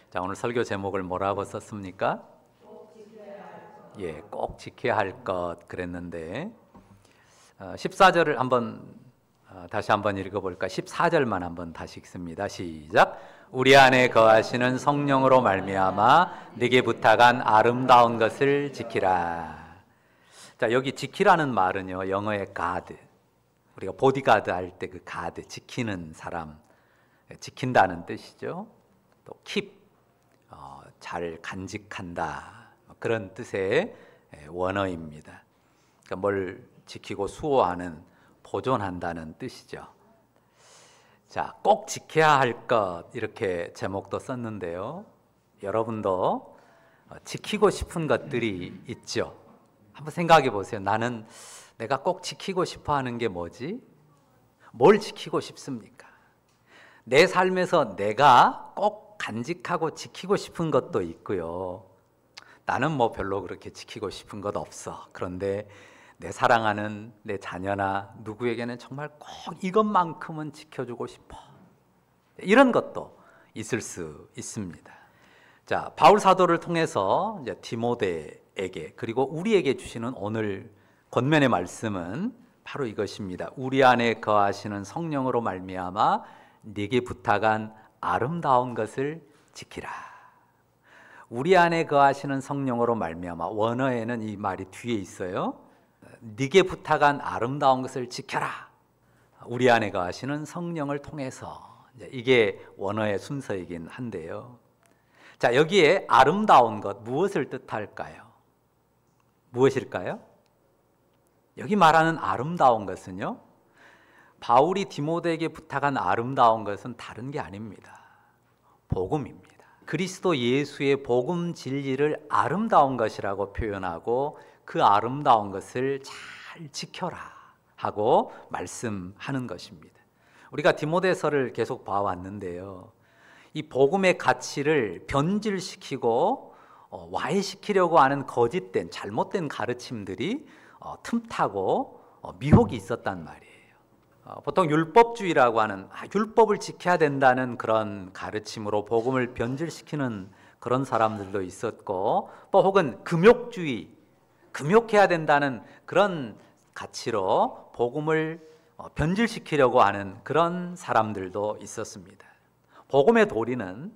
자, 오늘 설교 제목을 뭐라고 썼습니까? 꼭 지켜야 할 것 그랬는데 14절을 한번 다시 한번 읽어볼까? 14절만 한번 다시 읽습니다. 시작. 우리 안에 거하시는 성령으로 말미암아 네게 부탁한 아름다운 것을 지키라. 자, 여기 지키라는 말은요, 영어의 가드, 우리가 보디가드 할 때 그 가드, 지키는 사람, 지킨다는 뜻이죠. 또 keep, 잘 간직한다, 그런 뜻의 원어입니다. 그러니까 뭘 지키고 수호하는, 보존한다는 뜻이죠. 자, 꼭 지켜야 할 것, 이렇게 제목도 썼는데요, 여러분도 지키고 싶은 것들이 있죠. 한번 생각해 보세요. 내가 꼭 지키고 싶어 하는 게 뭐지? 뭘 지키고 싶습니까? 내 삶에서 내가 꼭 간직하고 지키고 싶은 것도 있고요, 나는 뭐 별로 그렇게 지키고 싶은 것 없어. 그런데 내 사랑하는 내 자녀나 누구에게는 정말 꼭 이것만큼은 지켜주고 싶어. 이런 것도 있을 수 있습니다. 자, 바울 사도를 통해서 이제 디모데에게 그리고 우리에게 주시는 오늘 권면의 말씀은 바로 이것입니다. 우리 안에 거하시는 성령으로 말미암아 네게 부탁한 아름다운 것을 지키라. 우리 안에 거하시는 성령으로 말미암아, 원어에는 이 말이 뒤에 있어요. 네게 부탁한 아름다운 것을 지켜라. 우리 안에 거하시는 성령을 통해서, 이게 원어의 순서이긴 한데요. 자, 여기에 아름다운 것, 무엇을 뜻할까요? 무엇일까요? 여기 말하는 아름다운 것은요, 바울이 디모데에게 부탁한 아름다운 것은 다른 게 아닙니다. 복음입니다. 그리스도 예수의 복음 진리를 아름다운 것이라고 표현하고 그 아름다운 것을 잘 지켜라 하고 말씀하는 것입니다. 우리가 디모데서를 계속 봐왔는데요, 이 복음의 가치를 변질시키고 와해시키려고 하는 거짓된, 잘못된 가르침들이 틈타고 미혹이 있었단 말이에요. 보통 율법주의라고 하는, 율법을 지켜야 된다는 그런 가르침으로 복음을 변질시키는 그런 사람들도 있었고, 또 혹은 금욕주의, 금욕해야 된다는 그런 가치로 복음을 변질시키려고 하는 그런 사람들도 있었습니다. 복음의 도리는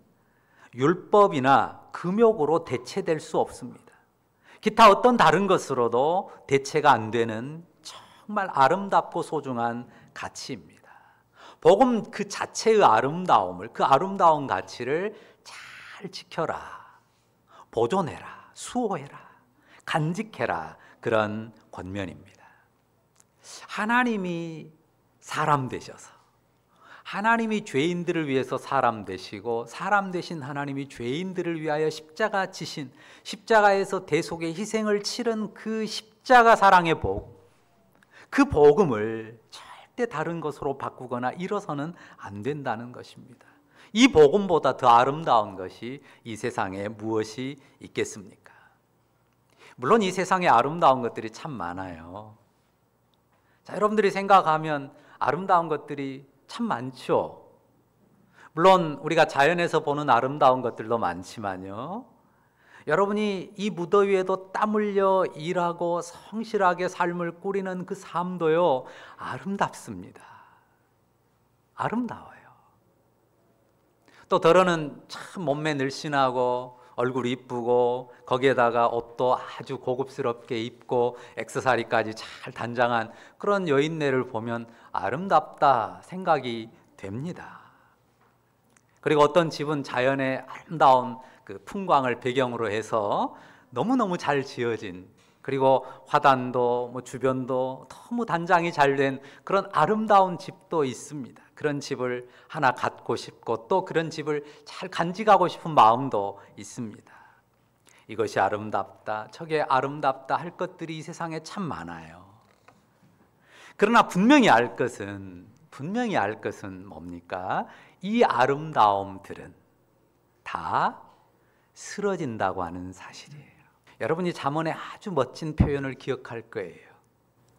율법이나 금욕으로 대체될 수 없습니다. 기타 어떤 다른 것으로도 대체가 안 되는 정말 아름답고 소중한 가치입니다. 복음 그 자체의 아름다움을, 그 아름다운 가치를 잘 지켜라, 보존해라, 수호해라, 간직해라, 그런 권면입니다. 하나님이 사람 되셔서, 하나님이 죄인들을 위해서 사람 되시고, 사람 되신 하나님이 죄인들을 위하여 십자가 지신, 십자가에서 대속의 희생을 치른 그 십자가 사랑의 복음, 그 복음을 절대 다른 것으로 바꾸거나 잃어서는 안 된다는 것입니다. 이 복음보다 더 아름다운 것이 이 세상에 무엇이 있겠습니까? 물론 이 세상에 아름다운 것들이 참 많아요. 자, 여러분들이 생각하면 아름다운 것들이 참 많죠. 물론 우리가 자연에서 보는 아름다운 것들도 많지만요, 여러분이 이 무더위에도 땀 흘려 일하고 성실하게 삶을 꾸리는 그 삶도요, 아름답습니다. 아름다워요. 또 더러는 참 몸매 늘씬하고 얼굴 이쁘고 거기에다가 옷도 아주 고급스럽게 입고 액세서리까지 잘 단장한 그런 여인네를 보면 아름답다 생각이 됩니다. 그리고 어떤 집은 자연의 아름다운 그 풍광을 배경으로 해서 너무너무 잘 지어진, 그리고 화단도 주변도 너무 단장이 잘 된 그런 아름다운 집도 있습니다. 그런 집을 하나 갖고 싶고, 또 그런 집을 잘 간직하고 싶은 마음도 있습니다. 이것이 아름답다, 저게 아름답다 할 것들이 이 세상에 참 많아요. 그러나 분명히 알 것은 뭡니까? 이 아름다움들은 다 쓰러진다고 하는 사실이에요. 여러분이 잠언의 아주 멋진 표현을 기억할 거예요.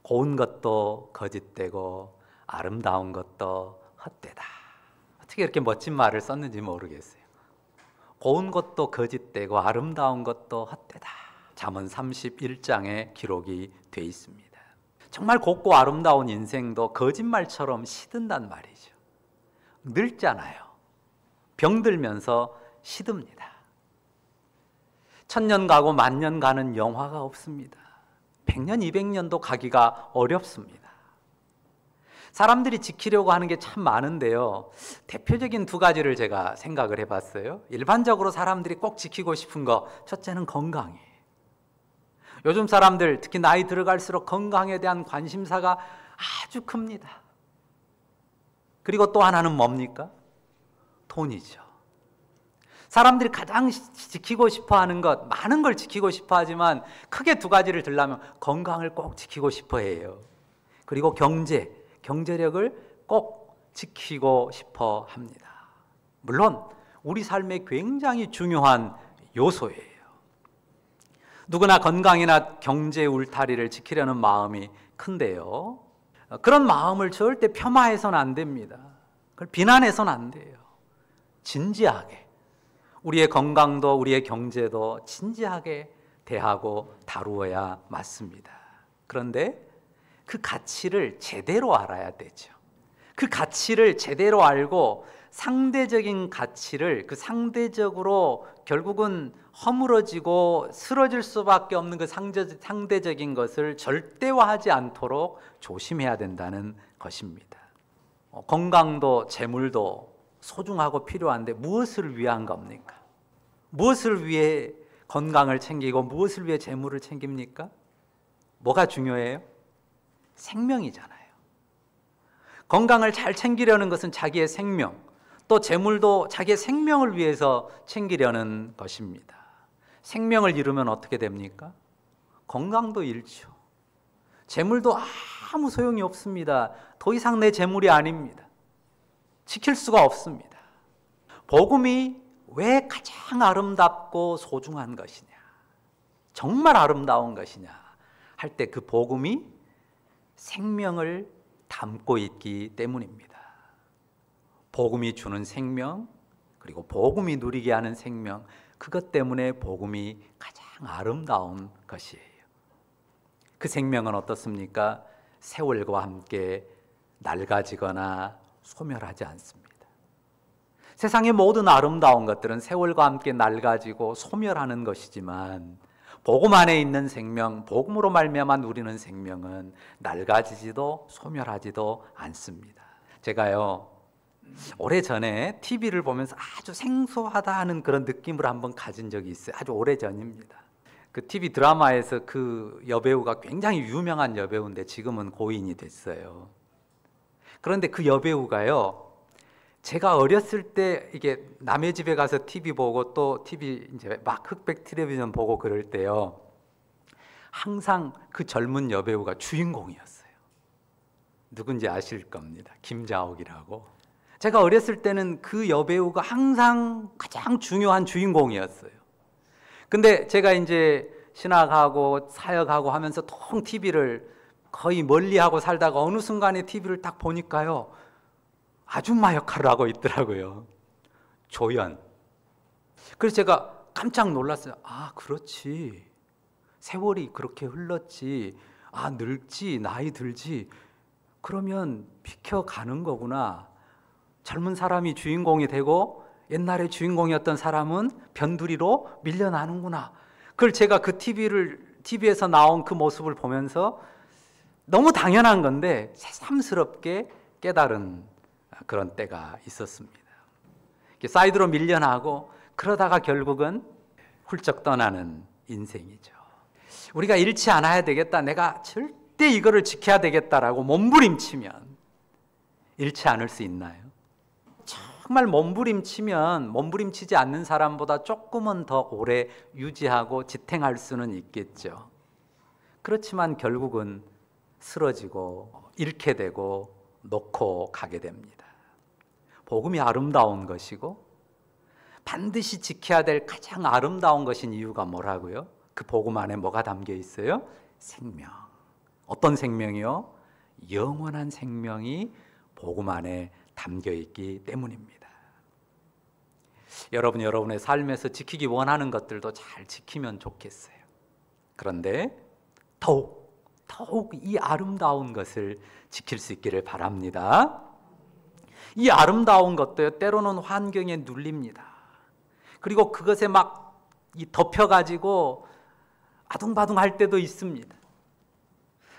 고운 것도 거짓되고 아름다운 것도 헛되다. 어떻게 이렇게 멋진 말을 썼는지 모르겠어요. 고운 것도 거짓되고 아름다운 것도 헛되다. 잠언 31장에 기록이 돼 있습니다. 정말 곱고 아름다운 인생도 거짓말처럼 시든단 말이죠. 늙잖아요. 병들면서 시듭니다. 1000년 가고 만년 가는 영화가 없습니다. 100년, 200년도 가기가 어렵습니다. 사람들이 지키려고 하는 게 참 많은데요. 대표적인 두 가지를 제가 생각을 해봤어요. 일반적으로 사람들이 꼭 지키고 싶은 거, 첫째는 건강이에요. 요즘 사람들 특히 나이 들어갈수록 건강에 대한 관심사가 아주 큽니다. 그리고 또 하나는 뭡니까? 돈이죠. 사람들이 가장 지키고 싶어 하는 것, 많은 걸 지키고 싶어 하지만 크게 두 가지를 들려면 건강을 꼭 지키고 싶어 해요. 그리고 경제력을 꼭 지키고 싶어 합니다. 물론 우리 삶에 굉장히 중요한 요소예요. 누구나 건강이나 경제 울타리를 지키려는 마음이 큰데요. 그런 마음을 절대 폄하해서는 안 됩니다. 그걸 비난해서는 안 돼요. 진지하게 우리의 건강도 우리의 경제도 진지하게 대하고 다루어야 맞습니다. 그런데 그 가치를 제대로 알아야 되죠. 그 가치를 제대로 알고 상대적인 가치를 그 상대적으로 결국은 허물어지고 쓰러질 수밖에 없는 그 상대적인 것을 절대화하지 않도록 조심해야 된다는 것입니다. 건강도 재물도 소중하고 필요한데 무엇을 위한 겁니까? 무엇을 위해 건강을 챙기고 무엇을 위해 재물을 챙깁니까? 뭐가 중요해요? 생명이잖아요. 건강을 잘 챙기려는 것은 자기의 생명, 또 재물도 자기의 생명을 위해서 챙기려는 것입니다. 생명을 잃으면 어떻게 됩니까? 건강도 잃죠. 재물도 아무 소용이 없습니다. 더 이상 내 재물이 아닙니다. 지킬 수가 없습니다. 복음이 왜 가장 아름답고 소중한 것이냐, 정말 아름다운 것이냐 할 때 그 복음이 생명을 담고 있기 때문입니다. 복음이 주는 생명, 그리고 복음이 누리게 하는 생명, 그것 때문에 복음이 가장 아름다운 것이에요. 그 생명은 어떻습니까? 세월과 함께 낡아지거나 소멸하지 않습니다. 세상의 모든 아름다운 것들은 세월과 함께 낡아지고 소멸하는 것이지만 복음 안에 있는 생명, 복음으로 말미암아 누리는 생명은 낡아지지도 소멸하지도 않습니다. 제가요 오래전에 TV를 보면서 아주 생소하다 하는 그런 느낌을 한번 가진 적이 있어요. 아주 오래전입니다. 그 TV 드라마에서 그 여배우가 굉장히 유명한 여배우인데 지금은 고인이 됐어요. 그런데 그 여배우가요, 제가 어렸을 때 이게 남의 집에 가서 TV 보고 또 TV 이제 막 흑백 텔레비전 보고 그럴 때요, 항상 그 젊은 여배우가 주인공이었어요. 누군지 아실 겁니다. 김자옥이라고. 제가 어렸을 때는 그 여배우가 항상 가장 중요한 주인공이었어요. 근데 제가 이제 신학하고 사역하고 하면서 통 TV를 거의 멀리하고 살다가 어느 순간에 TV를 딱 보니까요, 아줌마 역할을 하고 있더라고요. 조연. 그래서 제가 깜짝 놀랐어요. 아, 그렇지. 세월이 그렇게 흘렀지. 아, 늙지, 나이 들지. 그러면 비켜가는 거구나. 젊은 사람이 주인공이 되고 옛날에 주인공이었던 사람은 변두리로 밀려나는구나. 그걸 제가 그 TV에서 나온 그 모습을 보면서 너무 당연한 건데 새삼스럽게 깨달은 그런 때가 있었습니다. 사이드로 밀려나고 그러다가 결국은 훌쩍 떠나는 인생이죠. 우리가 잃지 않아야 되겠다, 내가 절대 이거를 지켜야 되겠다라고 몸부림치면 잃지 않을 수 있나요? 정말 몸부림치지 않는 사람보다 조금은 더 오래 유지하고 지탱할 수는 있겠죠. 그렇지만 결국은 쓰러지고 잃게 되고 놓고 가게 됩니다. 복음이 아름다운 것이고 반드시 지켜야 될 가장 아름다운 것인 이유가 뭐라고요? 그 복음 안에 뭐가 담겨 있어요? 생명. 어떤 생명이요? 영원한 생명이 복음 안에 담겨 있기 때문입니다. 여러분이 여러분의 삶에서 지키기 원하는 것들도 잘 지키면 좋겠어요. 그런데 더욱 이 아름다운 것을 지킬 수 있기를 바랍니다. 이 아름다운 것도요, 때로는 환경에 눌립니다. 그리고 그것에 막 덮여가지고 아둥바둥할 때도 있습니다.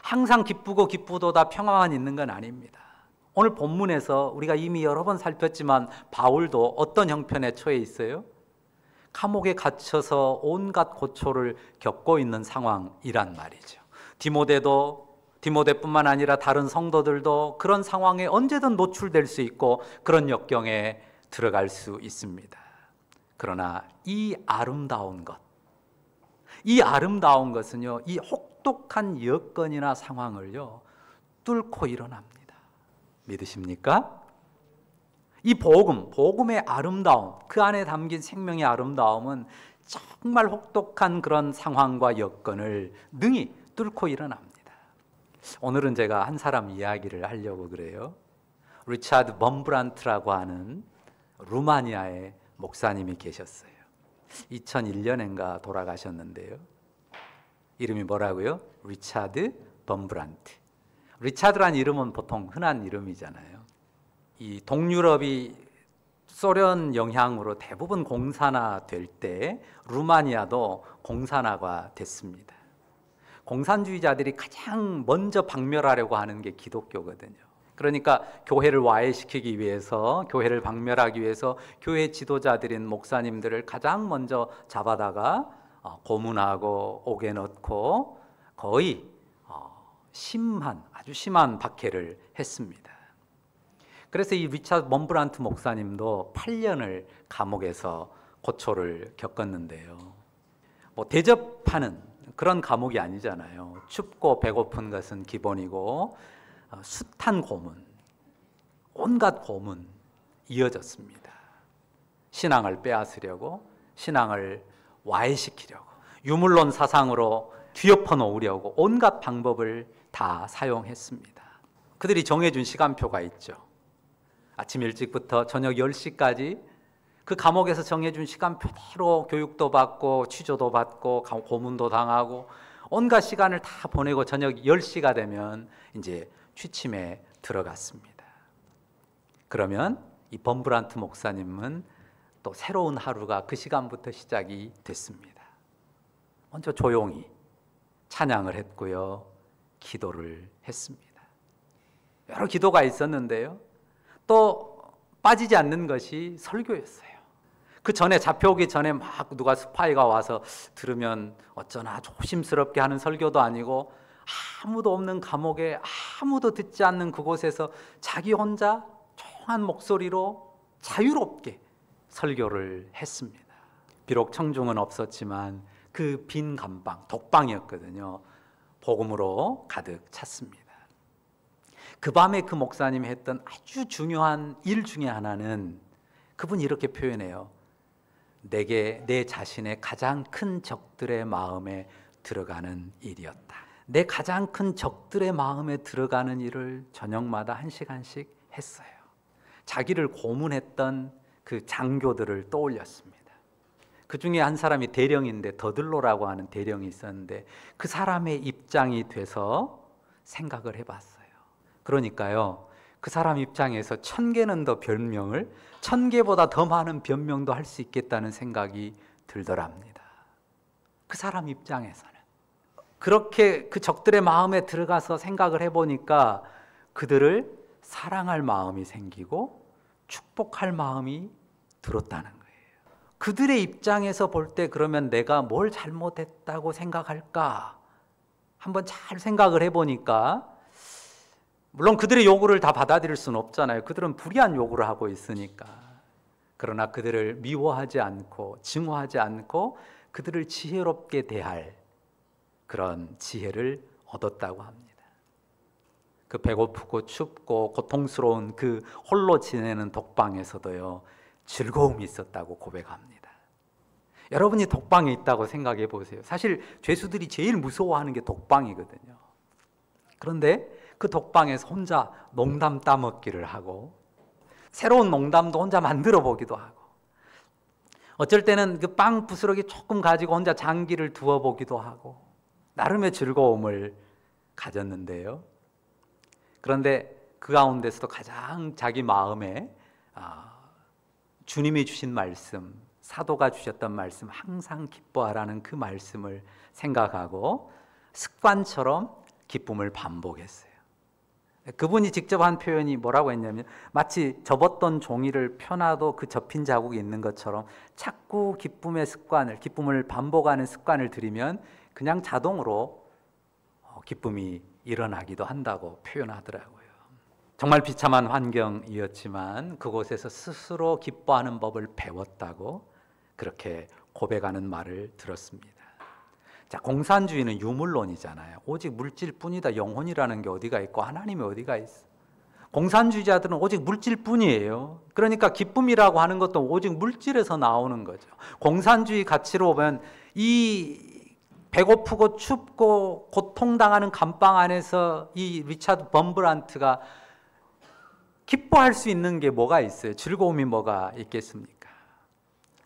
항상 기쁘도다 평화만 있는 건 아닙니다. 오늘 본문에서 우리가 이미 여러 번 살폈지만 바울도 어떤 형편에 처해 있어요? 감옥에 갇혀서 온갖 고초를 겪고 있는 상황이란 말이죠. 디모데뿐만 아니라 다른 성도들도 그런 상황에 언제든 노출될 수 있고 그런 역경에 들어갈 수 있습니다. 그러나 이 아름다운 것은요, 이 혹독한 여건이나 상황을요, 뚫고 일어납니다. 믿으십니까? 이 복음의 아름다움, 그 안에 담긴 생명의 아름다움은 정말 혹독한 그런 상황과 여건을 능히 뚫고 일어납니다. 오늘은 제가 한 사람 이야기를 하려고 그래요. 리차드 범브란트라고 하는 루마니아의 목사님이 계셨어요. 2001년인가 돌아가셨는데요. 이름이 뭐라고요? 리차드 범브란트. 리차드란 이름은 보통 흔한 이름이잖아요. 이 동유럽이 소련 영향으로 대부분 공산화될 때 루마니아도 공산화가 됐습니다. 공산주의자들이 가장 먼저 박멸하려고 하는 게 기독교거든요. 그러니까 교회를 와해시키기 위해서, 교회를 박멸하기 위해서 교회 지도자들인 목사님들을 가장 먼저 잡아다가 고문하고 옥에 넣고 거의 아주 심한 박해를 했습니다. 그래서 이 리차드 범브란트 목사님도 8년을 감옥에서 고초를 겪었는데요. 대접하는 그런 감옥이 아니잖아요. 춥고 배고픈 것은 기본이고 숱한 고문, 온갖 고문 이어졌습니다. 신앙을 빼앗으려고, 신앙을 와해시키려고, 유물론 사상으로 뒤엎어 놓으려고 온갖 방법을 다 사용했습니다. 그들이 정해준 시간표가 있죠. 아침 일찍부터 저녁 10시까지 그 감옥에서 정해준 시간표대로 교육도 받고 취조도 받고 고문도 당하고 온갖 시간을 다 보내고 저녁 10시가 되면 이제 취침에 들어갔습니다. 그러면 이 범브란트 목사님은 또 새로운 하루가 그 시간부터 시작이 됐습니다. 먼저 조용히 찬양을 했고요, 기도를 했습니다. 여러 기도가 있었는데요, 또 빠지지 않는 것이 설교였어요. 그 전에 잡혀오기 전에 막 누가 스파이가 와서 들으면 어쩌나 조심스럽게 하는 설교도 아니고, 아무도 없는 감옥에 아무도 듣지 않는 그곳에서 자기 혼자 조용한 목소리로 자유롭게 설교를 했습니다. 비록 청중은 없었지만 그 빈 감방, 독방이었거든요, 복음으로 가득 찼습니다. 그 밤에 그 목사님이 했던 아주 중요한 일 중에 하나는, 그분이 이렇게 표현해요. 내게 내 자신의 가장 큰 적들의 마음에 들어가는 일이었다. 내 가장 큰 적들의 마음에 들어가는 일을 저녁마다 1시간씩 했어요. 자기를 고문했던 그 장교들을 떠올렸습니다. 그 중에 한 사람이 대령인데, 더들로라고 하는 대령이 있었는데 그 사람의 입장이 돼서 생각을 해봤어요. 그러니까요, 그 사람 입장에서 1000개는 더 변명을, 1000개보다 더 많은 변명도 할 수 있겠다는 생각이 들더랍니다. 그 사람 입장에서는. 그렇게 그 적들의 마음에 들어가서 생각을 해보니까 그들을 사랑할 마음이 생기고 축복할 마음이 들었다는 거예요. 그들의 입장에서 볼 때 그러면 내가 뭘 잘못했다고 생각할까? 한번 잘 생각을 해보니까, 물론 그들의 요구를 다 받아들일 수는 없잖아요. 그들은 불의한 요구를 하고 있으니까. 그러나 그들을 미워하지 않고 증오하지 않고 그들을 지혜롭게 대할 그런 지혜를 얻었다고 합니다. 그 배고프고 춥고 고통스러운 그 홀로 지내는 독방에서도요, 즐거움이 있었다고 고백합니다. 여러분이 독방에 있다고 생각해 보세요. 사실 죄수들이 제일 무서워하는 게 독방이거든요. 그런데 그 독방에서 혼자 농담 따먹기를 하고, 새로운 농담도 혼자 만들어 보기도 하고, 어쩔 때는 그 빵 부스러기 조금 가지고 혼자 장기를 두어 보기도 하고 나름의 즐거움을 가졌는데요. 그런데 그 가운데서도 가장 자기 마음에 주님이 주신 말씀, 사도가 주셨던 말씀, 항상 기뻐하라는 그 말씀을 생각하고 습관처럼 기쁨을 반복했어요. 그분이 직접 한 표현이 뭐라고 했냐면 마치 접었던 종이를 펴놔도 그 접힌 자국이 있는 것처럼 자꾸 기쁨을 반복하는 습관을 들이면 그냥 자동으로 기쁨이 일어나기도 한다고 표현하더라고요. 정말 비참한 환경이었지만 그곳에서 스스로 기뻐하는 법을 배웠다고 그렇게 고백하는 말을 들었습니다. 자, 공산주의는 유물론이잖아요. 오직 물질뿐이다. 영혼이라는 게 어디가 있고 하나님이 어디가 있어. 공산주의자들은 오직 물질뿐이에요. 그러니까 기쁨이라고 하는 것도 오직 물질에서 나오는 거죠. 공산주의 가치로 보면 이 배고프고 춥고 고통당하는 감방 안에서 이 리차드 범브란트가 기뻐할 수 있는 게 뭐가 있어요? 즐거움이 뭐가 있겠습니까?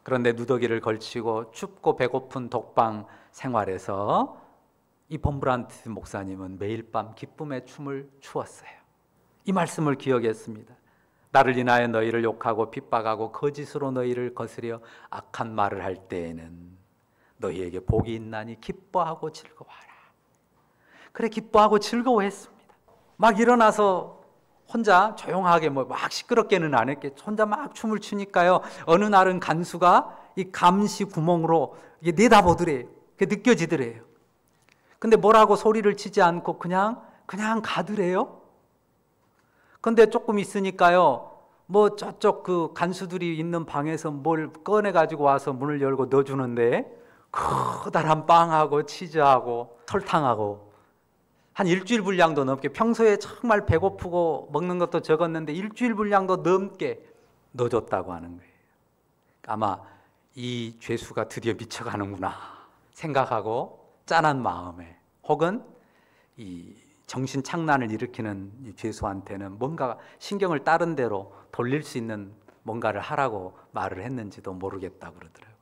그런데 누더기를 걸치고 춥고 배고픈 독방 생활에서 이 범브란트 목사님은 매일 밤 기쁨의 춤을 추었어요. 이 말씀을 기억했습니다. 나를 인하여 너희를 욕하고 핍박하고 거짓으로 너희를 거스려 악한 말을 할 때에는 너희에게 복이 있나니 기뻐하고 즐거워하라. 그래, 기뻐하고 즐거워했습니다. 막 일어나서 혼자 조용하게 막 시끄럽게는 안 했겠죠. 혼자 막 춤을 추니까요. 어느 날은 간수가 이 감시 구멍으로 이게 내다보더래요. 그게 느껴지더래요. 근데 뭐라고 소리를 치지 않고 그냥 가더래요. 근데 조금 있으니까요. 뭐 저쪽 그 간수들이 있는 방에서 뭘 꺼내 가지고 와서 문을 열고 넣어주는데 커다란 빵하고 치즈하고 설탕하고 한 일주일 분량도 넘게, 평소에 정말 배고프고 먹는 것도 적었는데 일주일 분량도 넘게 넣어줬다고 하는 거예요. 아마 이 죄수가 드디어 미쳐가는구나 생각하고 짠한 마음에, 혹은 이 정신 착란을 일으키는 이 죄수한테는 뭔가 신경을 다른 데로 돌릴 수 있는 뭔가를 하라고 말을 했는지도 모르겠다고 그러더라고요.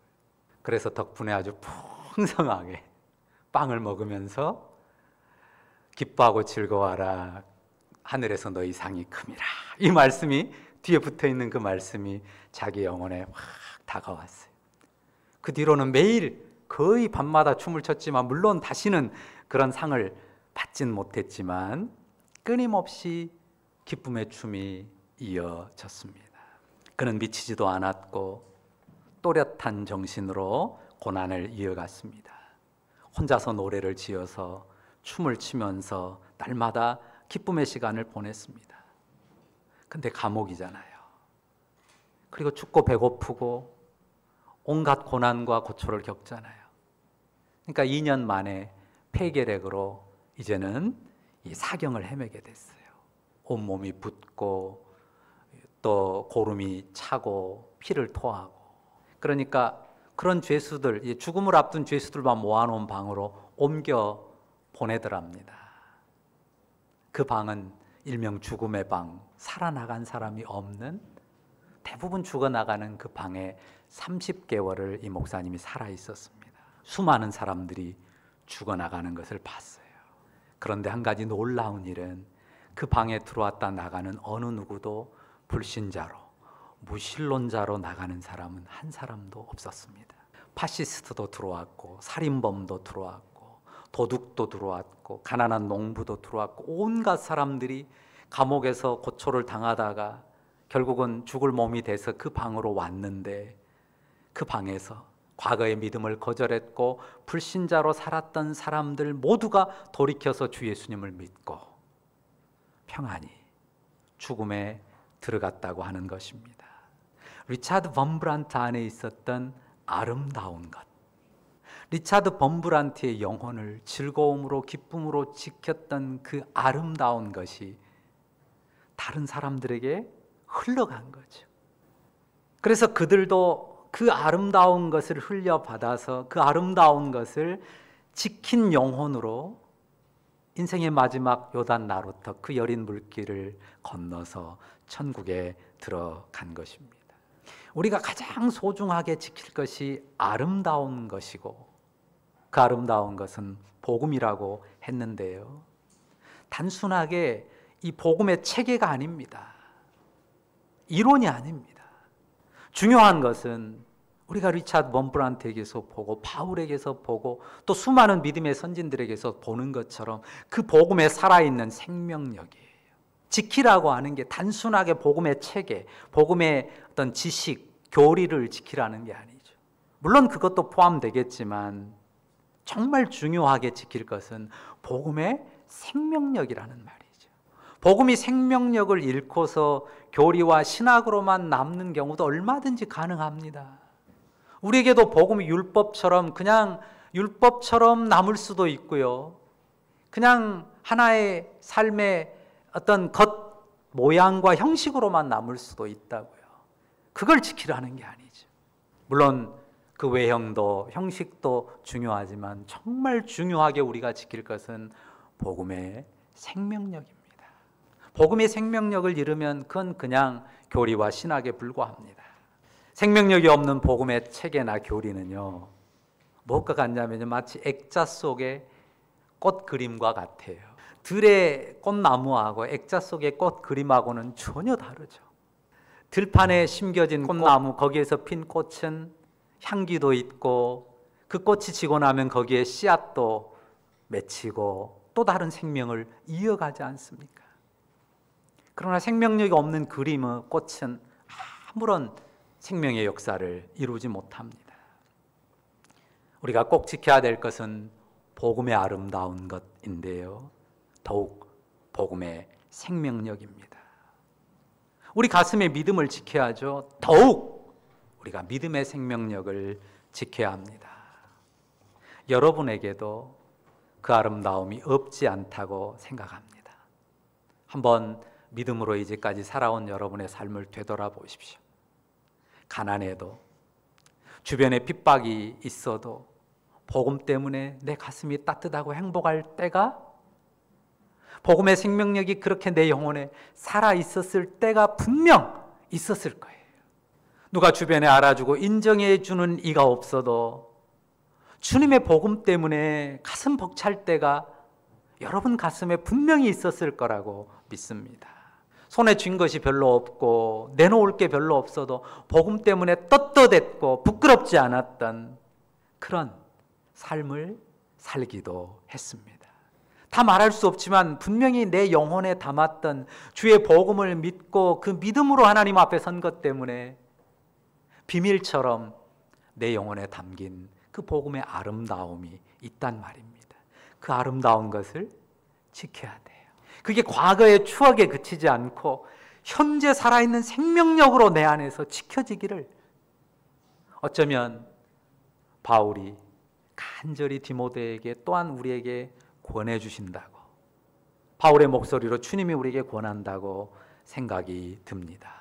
그래서 덕분에 아주 풍성하게 빵을 먹으면서 기뻐하고 즐거워하라, 하늘에서 너희 상이 큼이라, 이 말씀이 뒤에 붙어있는 그 말씀이 자기 영혼에 확 다가왔어요. 그 뒤로는 매일 거의 밤마다 춤을 췄지만, 물론 다시는 그런 상을 받진 못했지만 끊임없이 기쁨의 춤이 이어졌습니다. 그는 미치지도 않았고 또렷한 정신으로 고난을 이어갔습니다. 혼자서 노래를 지어서 춤을 추면서 날마다 기쁨의 시간을 보냈습니다. 근데 감옥이잖아요. 그리고 춥고 배고프고 온갖 고난과 고초를 겪잖아요. 그러니까 2년 만에 폐결핵으로 이제는 이 사경을 헤매게 됐어요. 온몸이 붓고 또 고름이 차고 피를 토하고. 그러니까 그런 죄수들, 죽음을 앞둔 죄수들만 모아놓은 방으로 옮겨 보내더랍니다. 그 방은 일명 죽음의 방, 살아나간 사람이 없는, 대부분 죽어나가는 그 방에 30개월을 이 목사님이 살아 있었습니다. 수많은 사람들이 죽어나가는 것을 봤어요. 그런데 한 가지 놀라운 일은 그 방에 들어왔다 나가는 어느 누구도 불신자로, 무신론자로 나가는 사람은 한 사람도 없었습니다. 파시스트도 들어왔고 살인범도 들어왔고 도둑도 들어왔고 가난한 농부도 들어왔고 온갖 사람들이 감옥에서 고초를 당하다가 결국은 죽을 몸이 돼서 그 방으로 왔는데, 그 방에서 과거의 믿음을 거절했고 불신자로 살았던 사람들 모두가 돌이켜서 주 예수님을 믿고 평안히 죽음에 들어갔다고 하는 것입니다. 리차드 범브란트 안에 있었던 아름다운 것, 리차드 범브란트의 영혼을 즐거움으로 기쁨으로 지켰던 그 아름다운 것이 다른 사람들에게 흘러간 거죠. 그래서 그들도 그 아름다운 것을 흘려받아서 그 아름다운 것을 지킨 영혼으로 인생의 마지막 요단 나루터, 그 여린 물길을 건너서 천국에 들어간 것입니다. 우리가 가장 소중하게 지킬 것이 아름다운 것이고 그 아름다운 것은 복음이라고 했는데요. 단순하게 이 복음의 체계가 아닙니다. 이론이 아닙니다. 중요한 것은 우리가 리차드 먼브란트에게서 보고 바울에게서 보고 또 수많은 믿음의 선진들에게서 보는 것처럼 그 복음에 살아있는 생명력이에요. 지키라고 하는 게 단순하게 복음의 체계, 복음의 어떤 지식, 교리를 지키라는 게 아니죠. 물론 그것도 포함되겠지만 정말 중요하게 지킬 것은 복음의 생명력이라는 말이죠. 복음이 생명력을 잃고서 교리와 신학으로만 남는 경우도 얼마든지 가능합니다. 우리에게도 복음이 율법처럼 그냥 율법처럼 남을 수도 있고요. 그냥 하나의 삶의 어떤 겉 모양과 형식으로만 남을 수도 있다고요. 그걸 지키라는 게 아니죠. 물론 그 외형도 형식도 중요하지만 정말 중요하게 우리가 지킬 것은 복음의 생명력입니다. 복음의 생명력을 잃으면 그건 그냥 교리와 신학에 불과합니다. 생명력이 없는 복음의 체계나 교리는요, 무엇과 같냐면요, 마치 액자 속의 꽃 그림과 같아요. 들의 꽃나무하고 액자 속의 꽃 그림하고는 전혀 다르죠. 들판에 심겨진 꽃나무, 거기에서 핀 꽃은 향기도 있고 그 꽃이 지고 나면 거기에 씨앗도 맺히고 또 다른 생명을 이어가지 않습니까? 그러나 생명력이 없는 그림의 꽃은 아무런 생명의 역사를 이루지 못합니다. 우리가 꼭 지켜야 될 것은 복음의 아름다운 것인데요, 더욱 복음의 생명력입니다. 우리 가슴의 믿음을 지켜야죠. 더욱 우리가 믿음의 생명력을 지켜야 합니다. 여러분에게도 그 아름다움이 없지 않다고 생각합니다. 한번 믿음으로 이제까지 살아온 여러분의 삶을 되돌아보십시오. 가난해도, 주변에 핍박이 있어도 복음 때문에 내 가슴이 따뜻하고 행복할 때가, 복음의 생명력이 그렇게 내 영혼에 살아있었을 때가 분명 있었을 거예요. 누가 주변에 알아주고 인정해 주는 이가 없어도 주님의 복음 때문에 가슴 벅찰 때가 여러분 가슴에 분명히 있었을 거라고 믿습니다. 손에 쥔 것이 별로 없고 내놓을 게 별로 없어도 복음 때문에 떳떳했고 부끄럽지 않았던 그런 삶을 살기도 했습니다. 다 말할 수 없지만 분명히 내 영혼에 담았던 주의 복음을 믿고 그 믿음으로 하나님 앞에 선 것 때문에 비밀처럼 내 영혼에 담긴 그 복음의 아름다움이 있단 말입니다. 그 아름다운 것을 지켜야 돼요. 그게 과거의 추억에 그치지 않고 현재 살아있는 생명력으로 내 안에서 지켜지기를, 어쩌면 바울이 간절히 디모데에게 또한 우리에게 권해 주신다고, 바울의 목소리로 주님이 우리에게 권한다고 생각이 듭니다.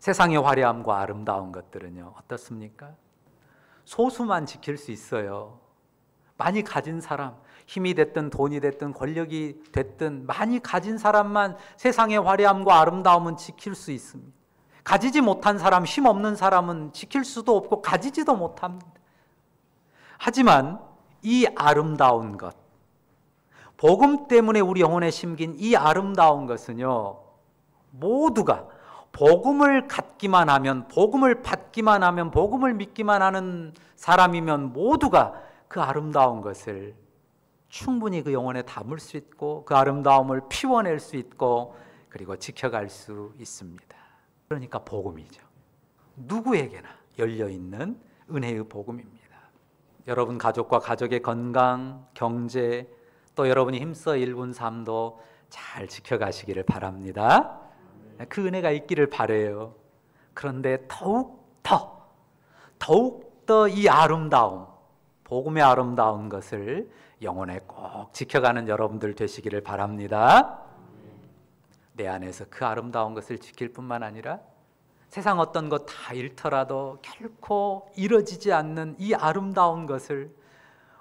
세상의 화려함과 아름다운 것들은요, 어떻습니까? 소수만 지킬 수 있어요. 많이 가진 사람, 힘이 됐든 돈이 됐든 권력이 됐든 많이 가진 사람만 세상의 화려함과 아름다움은 지킬 수 있습니다. 가지지 못한 사람, 힘없는 사람은 지킬 수도 없고 가지지도 못합니다. 하지만 이 아름다운 것, 복음 때문에 우리 영혼에 심긴 이 아름다운 것은요, 모두가 복음을 갖기만 하면, 복음을 받기만 하면, 복음을 믿기만 하는 사람이면 모두가 그 아름다운 것을 충분히 그 영혼에 담을 수 있고 그 아름다움을 피워낼 수 있고 그리고 지켜갈 수 있습니다. 그러니까 복음이죠. 누구에게나 열려있는 은혜의 복음입니다. 여러분 가족과 가족의 건강, 경제, 또 여러분이 힘써 일군 삶도 잘 지켜가시기를 바랍니다. 그 은혜가 있기를 바라요. 그런데 더욱더 이 아름다움, 복음의 아름다운 것을 영혼에 꼭 지켜가는 여러분들 되시기를 바랍니다. 내 안에서 그 아름다운 것을 지킬 뿐만 아니라 세상 어떤 것 다 잃더라도 결코 이뤄지지 않는 이 아름다운 것을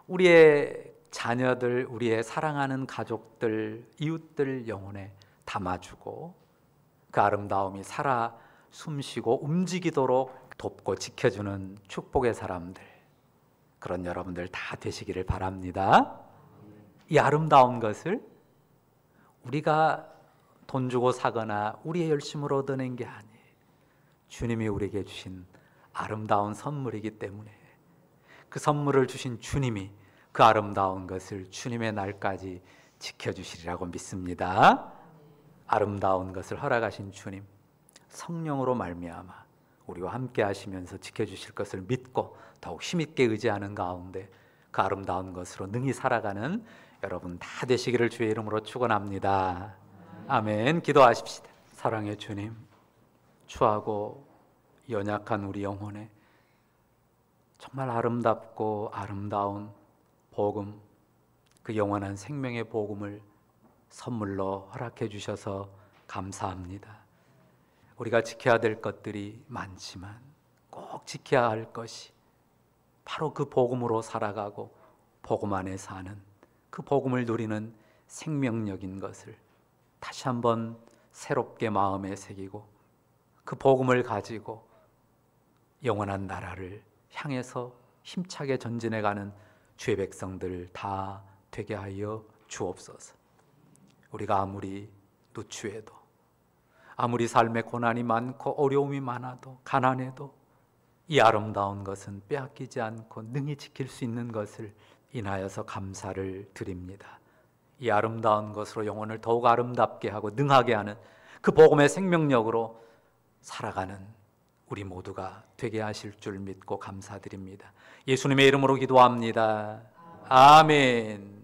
우리의 자녀들, 우리의 사랑하는 가족들, 이웃들 영혼에 담아주고 그 아름다움이 살아 숨쉬고 움직이도록 돕고 지켜주는 축복의 사람들, 그런 여러분들 다 되시기를 바랍니다. 이 아름다운 것을 우리가 돈 주고 사거나 우리의 열심으로 얻어낸 게 아니에요. 주님이 우리에게 주신 아름다운 선물이기 때문에 그 선물을 주신 주님이 그 아름다운 것을 주님의 날까지 지켜주시리라고 믿습니다. 아름다운 것을 허락하신 주님, 성령으로 말미암아 우리와 함께 하시면서 지켜주실 것을 믿고 더욱 힘있게 의지하는 가운데 그 아름다운 것으로 능히 살아가는 여러분 다 되시기를 주의 이름으로 축원합니다. 아멘. 기도하십시다. 사랑의 주님, 추하고 연약한 우리 영혼에 정말 아름답고 아름다운 복음, 그 영원한 생명의 복음을 선물로 허락해 주셔서 감사합니다. 우리가 지켜야 될 것들이 많지만 꼭 지켜야 할 것이 바로 그 복음으로 살아가고 복음 안에 사는, 그 복음을 누리는 생명력인 것을 다시 한번 새롭게 마음에 새기고 그 복음을 가지고 영원한 나라를 향해서 힘차게 전진해가는 주의 백성들 다 되게 하여 주옵소서. 우리가 아무리 누추해도, 아무리 삶의 고난이 많고 어려움이 많아도, 가난해도 이 아름다운 것은 빼앗기지 않고 능히 지킬 수 있는 것을 인하여서 감사를 드립니다. 이 아름다운 것으로 영혼을 더욱 아름답게 하고 능하게 하는 그 복음의 생명력으로 살아가는 우리 모두가 되게 하실 줄 믿고 감사드립니다. 예수님의 이름으로 기도합니다. 아멘.